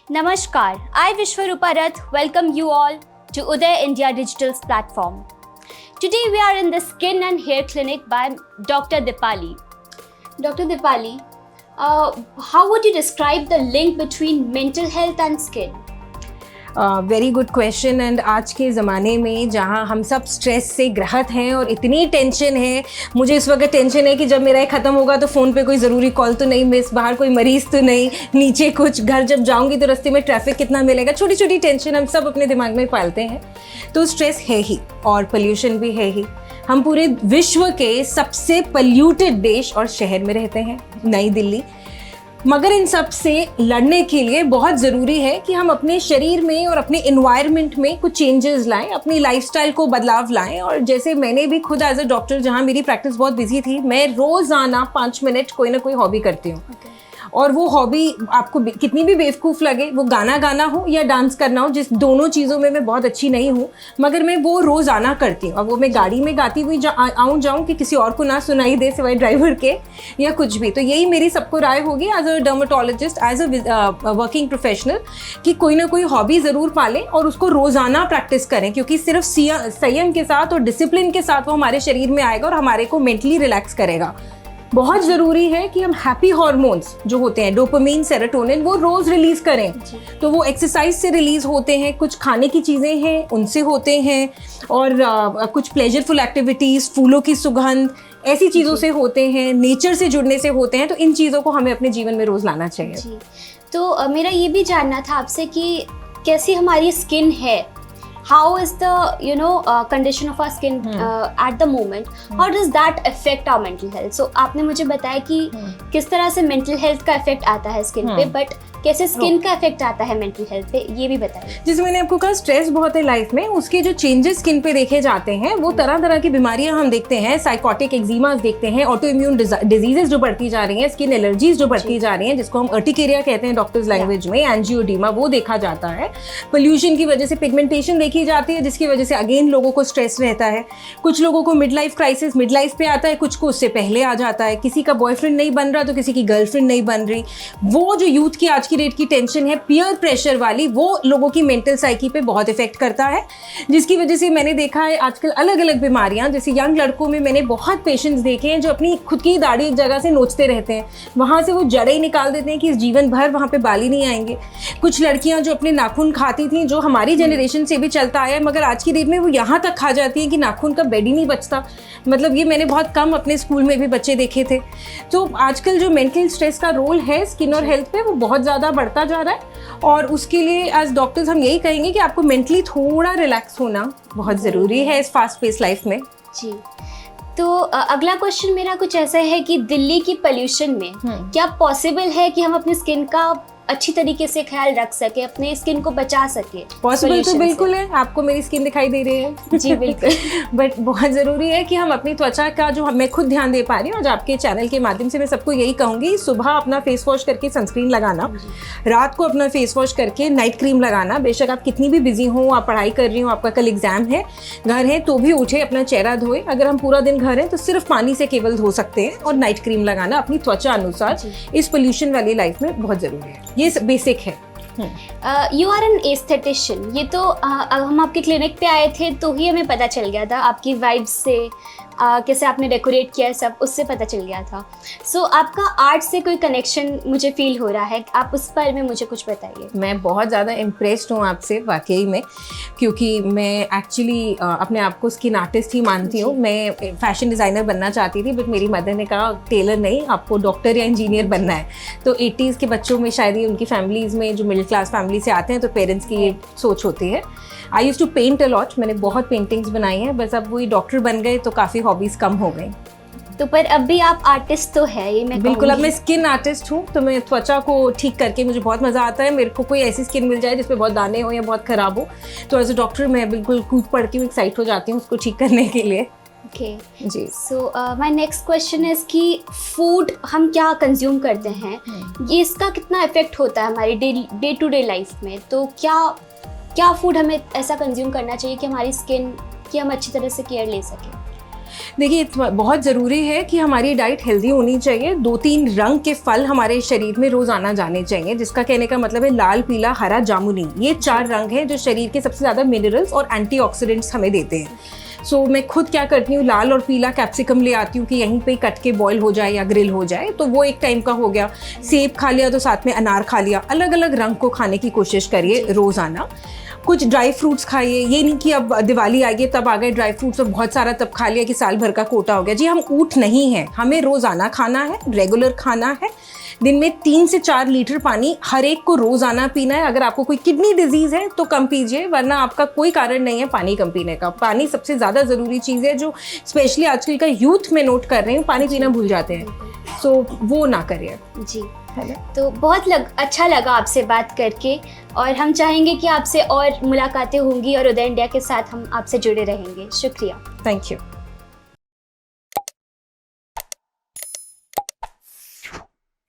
Namaskar, I Vishwarupa Rath welcome you all to Uday India Digital's platform. Today we are in the Skin and Hair Clinic by Dr. Dipali. Dr. Dipali, how would you describe the link between mental health and skin? Very good question. And आज के ज़माने में जहाँ हम सब stress से ग्रहत हैं और इतनी टेंशन है, मुझे इस वक्त टेंशन है कि जब मेरा ख़त्म होगा तो फ़ोन पे कोई ज़रूरी कॉल तो नहीं मिस, बाहर कोई मरीज़ तो नहीं, नीचे कुछ, घर जब जाऊंगी तो रास्ते में ट्रैफिक कितना मिलेगा, छोटी छोटी टेंशन हम सब अपने दिमाग में पालते हैं। तो स्ट्रेस है ही और पोल्यूशन भी है ही। हम पूरे विश्व के सबसे पोल्यूटेड देश और शहर में रहते हैं, नई दिल्ली। मगर इन सब से लड़ने के लिए बहुत ज़रूरी है कि हम अपने शरीर में और अपने एनवायरनमेंट में कुछ चेंजेस लाएं, अपनी लाइफस्टाइल को बदलाव लाएं। और जैसे मैंने भी खुद एज अ डॉक्टर, जहाँ मेरी प्रैक्टिस बहुत बिजी थी, मैं रोज़ाना 5 मिनट कोई ना कोई हॉबी करती हूँ। और वो हॉबी आपको कितनी भी बेवकूफ़ लगे, वो गाना हो या डांस करना हो, जिस दोनों चीज़ों में मैं बहुत अच्छी नहीं हूँ, मगर मैं वो रोज़ाना करती हूँ। अब वो मैं गाड़ी में गाती हुई जाऊँ कि किसी और को ना सुनाई दे सिवाय ड्राइवर के, या कुछ भी। तो यही मेरी सबको राय होगी as a dermatologist, as a working professional, कि कोई ना कोई हॉबी ज़रूर पालें और उसको रोज़ाना प्रैक्टिस करें, क्योंकि सिर्फ संयम के साथ और डिसिप्लिन के साथ वो हमारे शरीर में आएगा और हमारे को मेंटली रिलैक्स करेगा। बहुत ज़रूरी है कि हम हैप्पी हार्मोन्स जो होते हैं, डोपामिन, सेरोटोनिन, वो रोज़ रिलीज़ करें। तो वो एक्सरसाइज से रिलीज़ होते हैं, कुछ खाने की चीज़ें हैं उनसे होते हैं, और कुछ प्लेजरफुल एक्टिविटीज़, फूलों की सुगंध, ऐसी चीज़ों से होते हैं, नेचर से जुड़ने से होते हैं। तो इन चीज़ों को हमें अपने जीवन में रोज़ लाना चाहिए। जी। तो मेरा ये भी जानना था आपसे कि कैसी हमारी स्किन है, how is the condition of our skin at the moment, how does that affect our mental health? So आपने मुझे बताया कि किस तरह से mental health का effect आता है skin पे, but कैसे स्किन का इफेक्ट आता है मेंटल हेल्थ पे, ये भी बताइए। जैसे मैंने आपको कहा, स्ट्रेस बहुत है लाइफ में, उसके जो चेंजेस स्किन पे देखे जाते हैं, वो तरह तरह की बीमारियां हम देखते हैं, साइकोटिक एक्जिमास देखते हैं, ऑटो इम्यून डिजीजेस जो बढ़ती जा रही हैं, स्किन एलर्जीज जो बढ़ती जा रही हैं, जिसको हम अर्टिकेरिया कहते हैं डॉक्टर्स लैंग्वेज में, एंजियोडीमा, वो देखा जाता है। पोल्यूशन की वजह से पिगमेंटेशन देखी जाती है, जिसकी वजह से अगेन लोगों को स्ट्रेस रहता है। कुछ लोगों को mid life crisis mid life पे आता है, कुछ को उससे पहले आ जाता है। किसी का बॉयफ्रेंड नहीं बन रहा तो किसी की गर्लफ्रेंड नहीं बन रही। वो जो यूथ की आज की डेट की टेंशन है, पीयर प्रेशर वाली, वो लोगों की मेंटल साइकी पे बहुत इफेक्ट करता है, जिसकी वजह से मैंने देखा है आजकल अलग अलग बीमारियां, जैसे यंग लड़कों में मैंने बहुत पेशेंट्स देखे हैं जो अपनी खुद की दाढ़ी एक जगह से नोचते रहते हैं, वहां से वो जड़ें निकाल देते हैं कि इस जीवन भर वहां पे बाल ही नहीं आएंगे। कुछ लड़कियां जो अपने नाखून खाती थी, जो हमारी जनरेशन से भी चलता आया है, मगर आज की डेट में वो यहाँ तक खा जाती हैं कि नाखून का बेड ही नहीं बचता। मतलब ये मैंने बहुत कम अपने स्कूल में भी बच्चे देखे थे। तो आजकल जो मेंटल स्ट्रेस का रोल है स्किन और हेल्थ पे, वो बहुत ज़्यादा बढ़ता जा रहा है। और उसके लिए एज डॉक्टर्स हम यही कहेंगे कि आपको मेंटली थोड़ा रिलैक्स होना बहुत ज़रूरी है इस फास्ट पेस लाइफ में। जी। तो अगला क्वेश्चन मेरा कुछ ऐसा है कि दिल्ली की पोल्यूशन में क्या पॉसिबल है कि हम अपनी स्किन का अच्छी तरीके से ख्याल रख सके, अपने स्किन को बचा सके? पॉसिबल तो बिल्कुल है। आपको मेरी स्किन दिखाई दे रही है? जी बिल्कुल। बट बहुत ज़रूरी है कि हम अपनी त्वचा का, जो मैं खुद ध्यान दे पा रही हूँ, आज आपके चैनल के माध्यम से मैं सबको यही कहूँगी, सुबह अपना फेस वॉश करके सनस्क्रीन लगाना, रात को अपना फेस वॉश करके नाइट क्रीम लगाना। बेशक आप कितनी भी बिजी हो, आप पढ़ाई कर रही हो, आपका कल एग्जाम है, घर है, तो भी उठे अपना चेहरा धोए। अगर हम पूरा दिन घर हैं तो सिर्फ पानी से केवल धो सकते हैं, और नाइट क्रीम लगाना अपनी त्वचा अनुसार इस पोल्यूशन वाली लाइफ में बहुत ज़रूरी है। ये बेसिक है। यू आर एन एस्थेटिशियन, ये तो हम आपके क्लिनिक पे आए थे तो ही हमें पता चल गया था, आपकी वाइब्स से कैसे आपने डेकोरेट किया है सब, उससे पता चल गया था। सो आपका आर्ट से कोई कनेक्शन मुझे फील हो रहा है, आप उस बारे में मुझे कुछ बताइए। मैं बहुत ज़्यादा इम्प्रेस्ड हूँ आपसे वाकई में, क्योंकि मैं एक्चुअली अपने आप को स्किन आर्टिस्ट ही मानती हूँ। मैं फैशन डिज़ाइनर बनना चाहती थी, बट मेरी मदर ने कहा टेलर नहीं, आपको डॉक्टर या इंजीनियर बनना है। तो 80s के बच्चों में शायद ही उनकी फैमिलीज़ में, जो मिडिल क्लास फैमिली से आते हैं, तो पेरेंट्स की ये सोच होती है। I use to paint a lot, मैंने बहुत पेंटिंग्स बनाई हैं, बस अब वही डॉक्टर बन गए तो काफ़ी हॉबीज़ कम हो गई। तो पर अब भी आप आर्टिस्ट तो है, ये मैं बिल्कुल। अब मैं स्किन आर्टिस्ट हूँ, तो मैं त्वचा को ठीक करके मुझे बहुत मज़ा आता है। मेरे को कोई ऐसी स्किन मिल जाए जिसपे बहुत दाने हो या बहुत ख़राब हो, तो एज अ डॉक्टर मैं बिल्कुल कूद पड़ती हूँ, एक्साइट हो जाती हूँ उसको ठीक करने के लिए। ओके जी। So my next question is कि फूड हम क्या कंज्यूम करते हैं, ये इसका कितना इफेक्ट होता है हमारी डे टू डे लाइफ में? तो क्या फूड हमें ऐसा कंज्यूम करना चाहिए कि हमारी स्किन की हम अच्छी तरह से केयर ले सकें? देखिए बहुत ज़रूरी है कि हमारी डाइट हेल्दी होनी चाहिए। 2-3 रंग के फल हमारे शरीर में रोज़ आना जाने चाहिए, जिसका कहने का मतलब है लाल, पीला, हरा, जामुनी। ये 4 रंग हैं जो शरीर के सबसे ज़्यादा मिनरल्स और एंटीऑक्सीडेंट्स हमें देते हैं। सो मैं खुद क्या करती हूँ, लाल और पीला कैप्सिकम ले आती हूँ कि यहीं पे कट के बॉईल हो जाए या ग्रिल हो जाए, तो वो एक टाइम का हो गया। सेब खा लिया तो साथ में अनार खा लिया। अलग अलग रंग को खाने की कोशिश करिए रोज़ाना। कुछ ड्राई फ्रूट्स खाइए, ये नहीं कि अब दिवाली आ गई तब आ गए ड्राई फ्रूट्स और बहुत सारा तब खा लिया कि साल भर का कोटा हो गया। जी, हम ऊँट नहीं हैं, हमें रोज़ाना खाना है, रेगुलर खाना है। दिन में 3 से 4 लीटर पानी हर एक को रोज़ाना पीना है। अगर आपको कोई किडनी डिजीज़ है तो कम पीजिए, वरना आपका कोई कारण नहीं है पानी कम पीने का। पानी सबसे ज़्यादा ज़रूरी चीज़ है, जो स्पेशली आजकल का यूथ में नोट कर रहे हैं, पानी पीना भूल जाते हैं। सो वो ना करिए जी। तो बहुत अच्छा लगा आपसे बात करके, और हम चाहेंगे कि आपसे और मुलाकातें होंगी और उदय इंडिया के साथ हम आपसे जुड़े रहेंगे। शुक्रिया। Thank you.